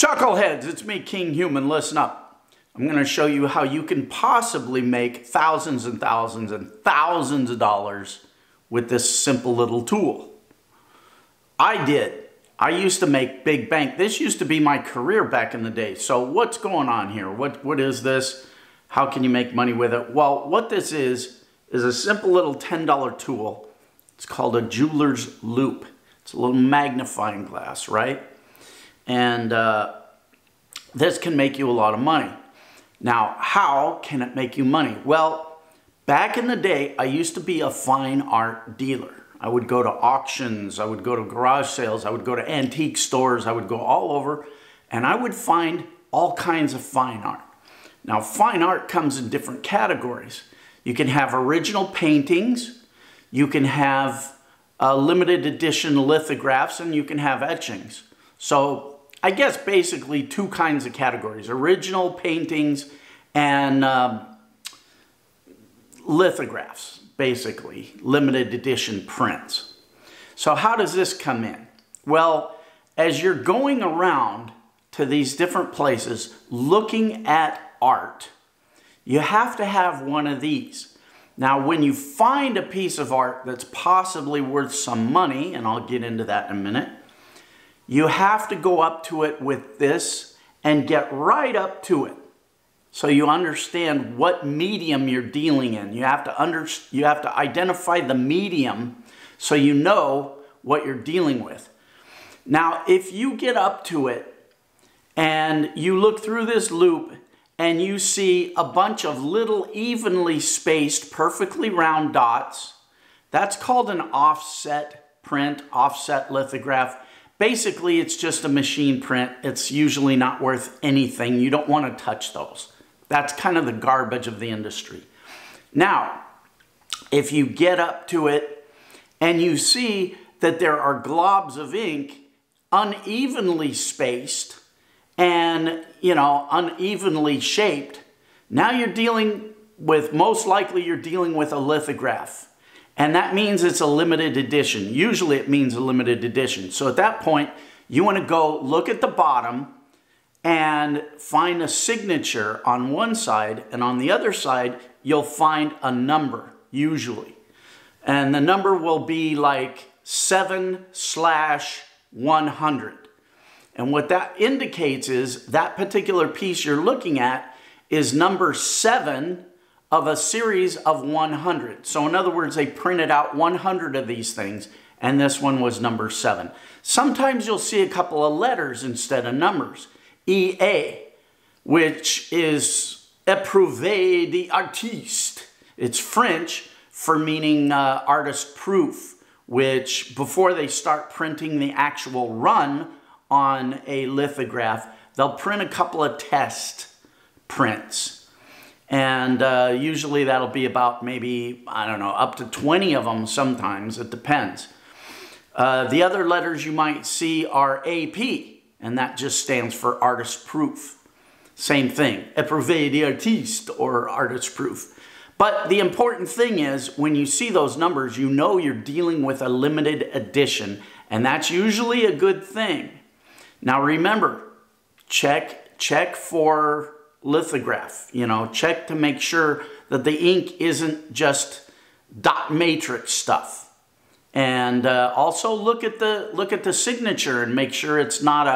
Chuckleheads, it's me, Kinghuman. Listen up. I'm going to show you how you can possibly make thousands and thousands and thousands of dollars with this simple little tool. I did. I used to make big bank. This used to be my career back in the day. So what's going on here? What is this? How can you make money with it? Well, what this is a simple little $10 tool. It's called a jeweler's loupe. It's a little magnifying glass, right? And this can make you a lot of money. Now, how can it make you money? Well, back in the day, I used to be a fine art dealer. I would go to auctions, I would go to garage sales, I would go to antique stores, I would go all over, and I would find all kinds of fine art. Now, fine art comes in different categories. You can have original paintings, you can have limited edition lithographs, and you can have etchings. So I guess basically two kinds of categories: original paintings and lithographs, basically limited edition prints. So how does this come in? Well, as you're going around to these different places looking at art, you have to have one of these. Now, when you find a piece of art that's possibly worth some money, and I'll get into that in a minute, you have to go up to it with this and get right up to it, so you understand what medium you're dealing in. You have to identify the medium so you know what you're dealing with. Now, if you get up to it and you look through this loupe and you see a bunch of little evenly spaced, perfectly round dots, that's called an offset print, offset lithograph. Basically, it's just a machine print. It's usually not worth anything. You don't want to touch those. That's kind of the garbage of the industry. Now, if you get up to it and you see that there are globs of ink unevenly spaced and, unevenly shaped, now you're dealing with, most likely you're dealing with a lithograph. And that means it's a limited edition. Usually it means a limited edition. So at that point, you want to go look at the bottom and find a signature on one side, and on the other side, you'll find a number, usually. And the number will be like 7/100. And what that indicates is that particular piece you're looking at is number 7 of a series of 100. So in other words, they printed out 100 of these things, and this one was number 7. Sometimes you'll see a couple of letters instead of numbers. EA, which is Éprouvé d'artiste. It's French for meaning artist proof, which before they start printing the actual run on a lithograph, they'll print a couple of test prints. And usually that'll be about maybe, I don't know, up to 20 of them sometimes. It depends. The other letters you might see are AP, and that just stands for artist proof. Same thing, Éprouvé d'artiste, or artist proof. But the important thing is, when you see those numbers, you know you're dealing with a limited edition, and that's usually a good thing. Now remember, check for lithograph, check to make sure that the ink isn't just dot matrix stuff. And also look at the signature and make sure it's not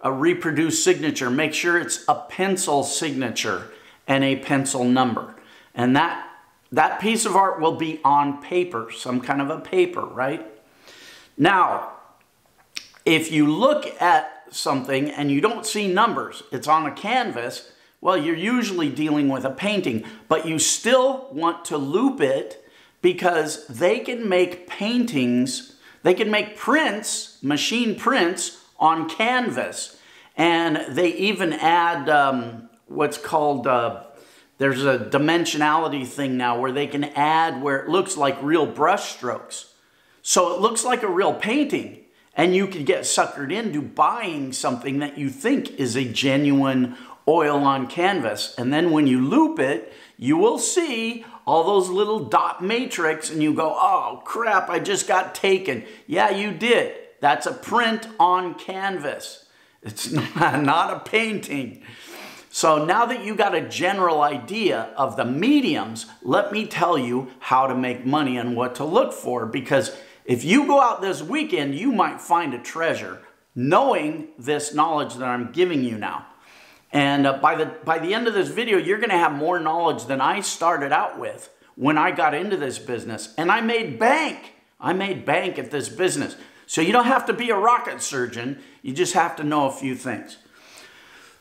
a reproduced signature. Make sure it's a pencil signature and a pencil number. And that piece of art will be on paper, some kind of a paper, right? Now, if you look at something and you don't see numbers, it's on a canvas, well, you're usually dealing with a painting, but you still want to loupe it because they can make paintings, they can make prints, machine prints on canvas. And they even add what's called, there's a dimensionality thing now where they can add where it looks like real brush strokes. So it looks like a real painting. And you could get suckered into buying something that you think is a genuine oil on canvas. And then when you loupe it, you will see all those little dot matrix and you go, oh crap, I just got taken. Yeah, you did. That's a print on canvas. It's not a painting. So now that you got a general idea of the mediums, let me tell you how to make money and what to look for. Because if you go out this weekend, you might find a treasure knowing this knowledge that I'm giving you now. And by the end of this video, you're going to have more knowledge than I started out with when I got into this business. And I made bank. I made bank at this business. So you don't have to be a rocket surgeon. You just have to know a few things.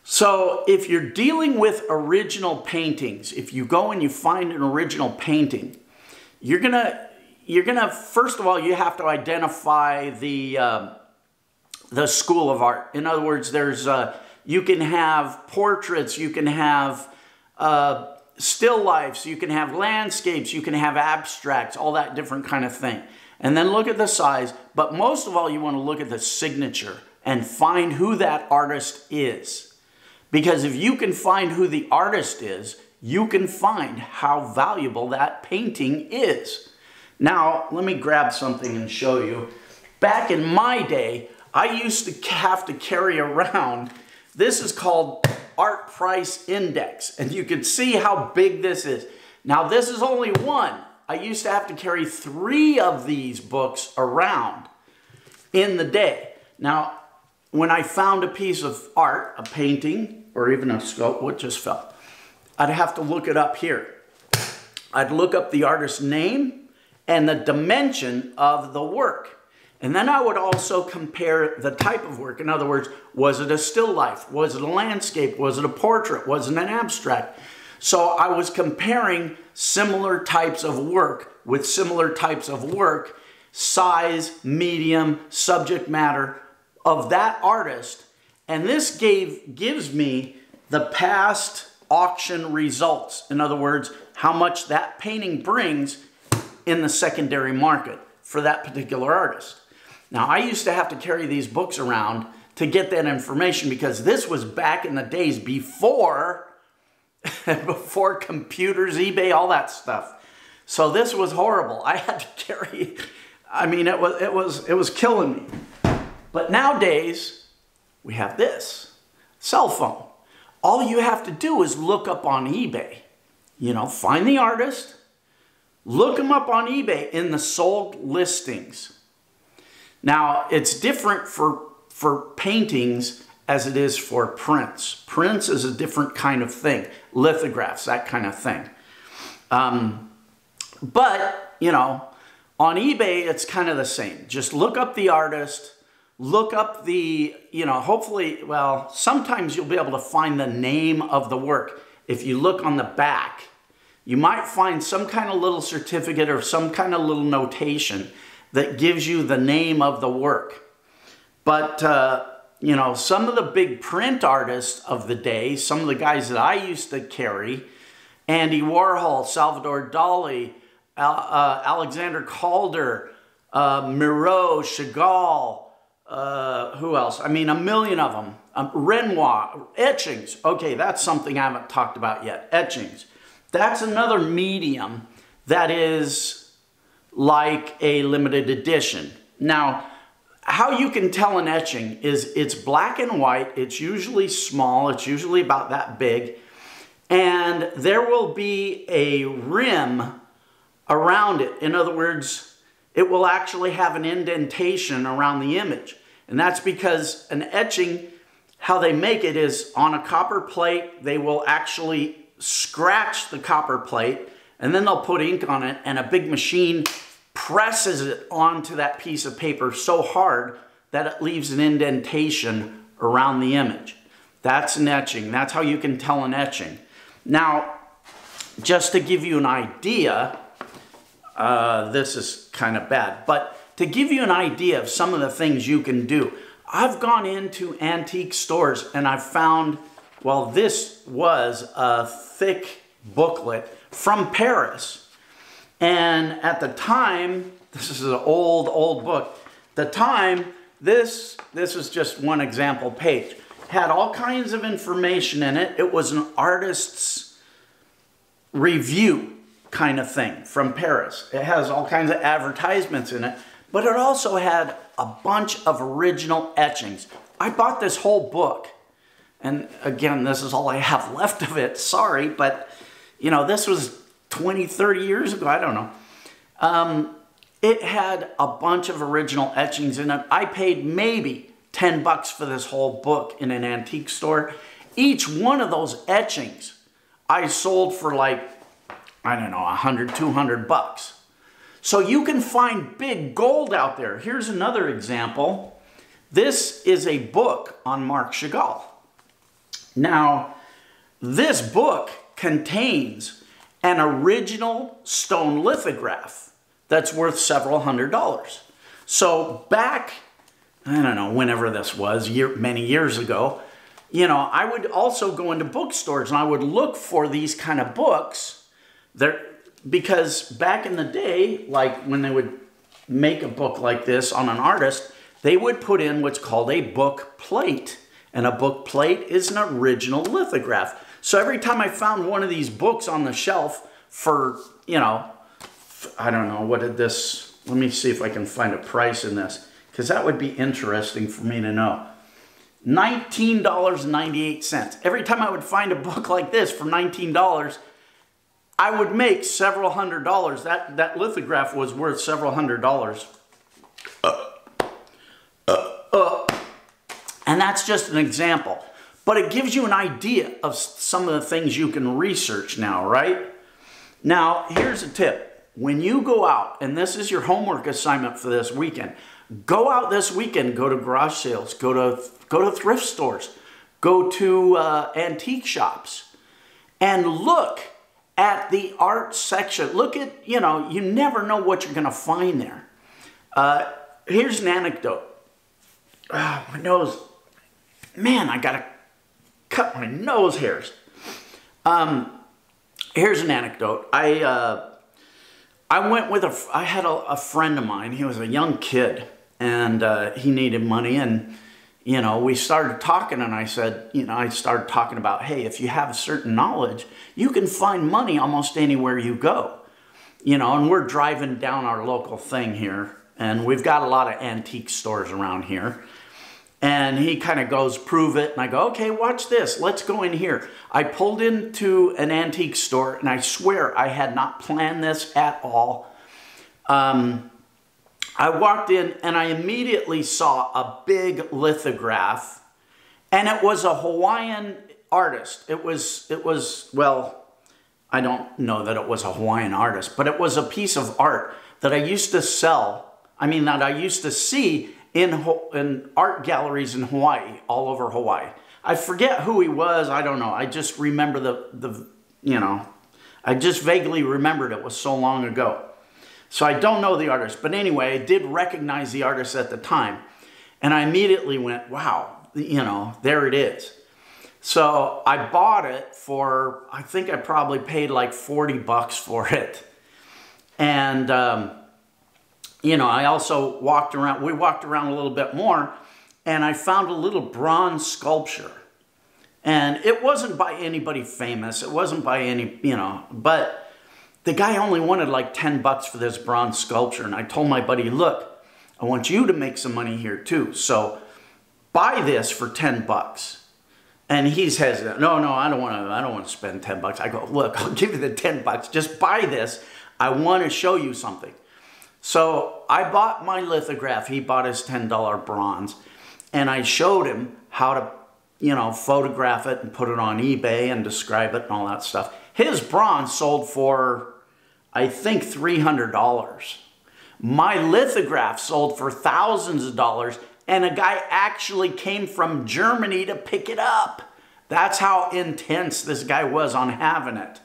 So if you're dealing with original paintings, if you go and you find an original painting, you're gonna first of all, you have to identify the school of art. In other words, there's you can have portraits, you can have still lifes, you can have landscapes, you can have abstracts, all that different kind of thing. And then look at the size, but most of all, you want to look at the signature and find who that artist is. Because if you can find who the artist is, you can find how valuable that painting is. Now, let me grab something and show you. Back in my day, I used to have to carry around, this is called Art Price Index, and you can see how big this is. Now, this is only one. I used to have to carry 3 of these books around in the day. Now, when I found a piece of art, a painting, or even a sculpture, what just fell, I'd have to look it up here. I'd look up the artist's name and the dimension of the work. And then I would also compare the type of work. In other words, was it a still life? Was it a landscape? Was it a portrait? Was it an abstract? So I was comparing similar types of work with similar types of work, size, medium, subject matter of that artist. And this gives me the past auction results. In other words, how much that painting brings in the secondary market for that particular artist. Now, I used to have to carry these books around to get that information because this was back in the days before computers, eBay, all that stuff. So this was horrible. I had to carry, I mean, it was killing me. But nowadays, we have this cell phone. All you have to do is look up on eBay. You know, find the artist, look them up on eBay in the sold listings. Now, it's different for paintings as it is for prints. Prints is a different kind of thing. Lithographs, that kind of thing. But, you know, on eBay, it's kind of the same. Just look up the artist, look up the, you know, hopefully, well, sometimes you'll be able to find the name of the work. If you look on the back, you might find some kind of little certificate or some kind of little notation that gives you the name of the work. But, you know, some of the big print artists of the day, some of the guys that I used to carry, Andy Warhol, Salvador Dali, Alexander Calder, Miro, Chagall, who else? I mean, a million of them. Renoir, etchings. Okay, that's something I haven't talked about yet. Etchings. That's another medium that is like a limited edition. Now, how you can tell an etching is it's black and white. It's usually small. It's usually about that big. And there will be a rim around it. In other words, it will actually have an indentation around the image. And that's because an etching, how they make it is on a copper plate, they will actually scratch the copper plate and then they'll put ink on it and a big machine presses it onto that piece of paper so hard that it leaves an indentation around the image. That's an etching. That's how you can tell an etching. Now, just to give you an idea, this is kind of bad, but to give you an idea of some of the things you can do, I've gone into antique stores and I've found, well, this was a thick booklet from Paris. And at the time, this is an old book. At the time, this is just one example page. Had all kinds of information in it. It was an artist's review kind of thing from Paris. It has all kinds of advertisements in it, but it also had a bunch of original etchings, I bought this whole book. And again, this is all I have left of it. Sorry, but, you know, this was 20, 30 years ago. I don't know. It had a bunch of original etchings in it. I paid maybe 10 bucks for this whole book in an antique store. Each one of those etchings I sold for like, I don't know, 100, 200 bucks. So you can find big gold out there. Here's another example. This is a book on Marc Chagall. Now, this book contains an original stone lithograph that's worth several $100s. So back, I don't know, whenever this was, many years ago, you know, I would also go into bookstores and I would look for these kind of books there, because back in the day, like when they would make a book like this on an artist, they would put in what's called a book plate. And a book plate is an original lithograph. So every time I found one of these books on the shelf for, you know, I don't know, what did this, let me see if I can find a price in this, because that would be interesting for me to know. $19.98. Every time I would find a book like this for $19, I would make several $100s. That lithograph was worth several $100s. And that's just an example. But it gives you an idea of some of the things you can research now, right? Now, here's a tip. When you go out, and this is your homework assignment for this weekend, go out this weekend, go to garage sales, go to thrift stores, go to antique shops, and look at the art section. Look at, you know, you never know what you're going to find there. Here's an anecdote. Oh, my nose. Man, I got to cut my nose hairs. Here's an anecdote. I went with I had a friend of mine. He was a young kid, and he needed money, and you know, we started talking, and I said, you know, I started talking about, hey, if you have a certain knowledge, you can find money almost anywhere you go. You know, and we're driving down our local thing here, and we've got a lot of antique stores around here. And he kind of goes, prove it. And I go, okay, watch this. Let's go in here. I pulled into an antique store, and I swear I had not planned this at all. I walked in, and I immediately saw a big lithograph. And it was a Hawaiian artist. It was, well, I don't know that it was a Hawaiian artist, but it was a piece of art that I used to sell. I mean, that I used to see in art galleries in Hawaii, all over Hawaii. I forget who he was. I don't know. I just remember you know, I just vaguely remembered it was so long ago. So I don't know the artist. But anyway, I did recognize the artist at the time. And I immediately went, wow, you know, there it is. So I bought it for, I think I probably paid like 40 bucks for it. And, you know, I also we walked around a little bit more, and I found a little bronze sculpture. And it wasn't by anybody famous. It wasn't by any, you know, but the guy only wanted like 10 bucks for this bronze sculpture. And I told my buddy, look, I want you to make some money here too. So buy this for 10 bucks. And he's hesitant. No, I don't want to spend 10 bucks. I go, look, I'll give you the 10 bucks. Just buy this. I want to show you something. So I bought my lithograph. He bought his $10 bronze. And I showed him how to, you know, photograph it and put it on eBay and describe it and all that stuff. His bronze sold for, I think, $300. My lithograph sold for thousands of dollars, and a guy actually came from Germany to pick it up. That's how intense this guy was on having it.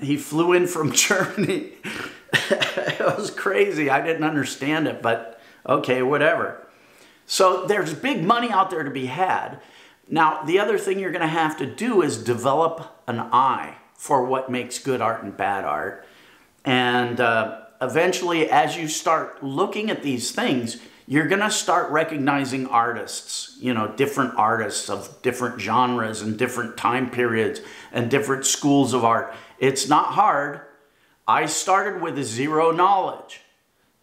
He flew in from Germany. It was crazy. I didn't understand it, but okay, whatever. So there's big money out there to be had. Now, the other thing you're going to have to do is develop an eye for what makes good art and bad art. And eventually, as you start looking at these things, you're going to start recognizing artists, you know, different artists of different genres and different time periods and different schools of art. It's not hard. I started with zero knowledge.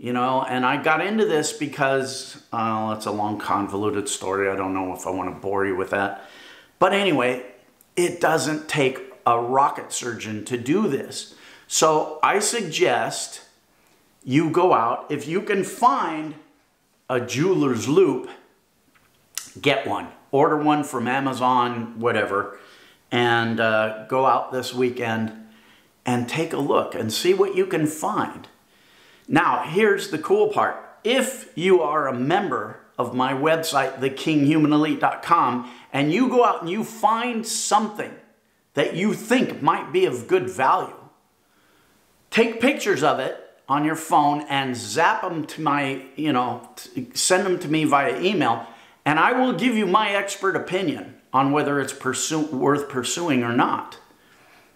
You know, and I got into this because, it's a long convoluted story. I don't know if I want to bore you with that. But anyway, it doesn't take a rocket surgeon to do this. So I suggest you go out, if you can find a jeweler's loupe, get one. Order one from Amazon, whatever, and go out this weekend and take a look and see what you can find. Now, here's the cool part. If you are a member of my website, thekinghumanelite.com, and you go out and you find something that you think might be of good value, take pictures of it on your phone and zap them to my, send them to me via email, and I will give you my expert opinion on whether it's worth pursuing or not.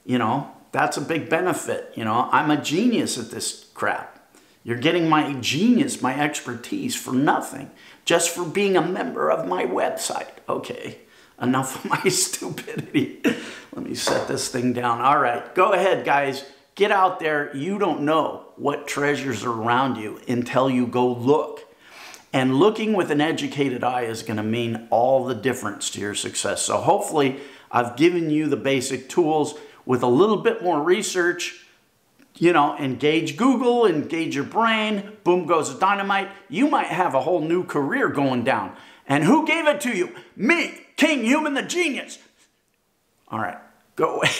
You know, that's a big benefit. You know, I'm a genius at this crap. You're getting my genius, my expertise for nothing, just for being a member of my website. Okay, enough of my stupidity. Let me set this thing down. All right, go ahead, guys. Get out there. You don't know what treasures are around you until you go look. And looking with an educated eye is going to mean all the difference to your success. So hopefully I've given you the basic tools. With a little bit more research, engage Google, engage your brain, boom goes the dynamite. You might have a whole new career going down. And who gave it to you? Me, Kinghuman the genius. All right, go away.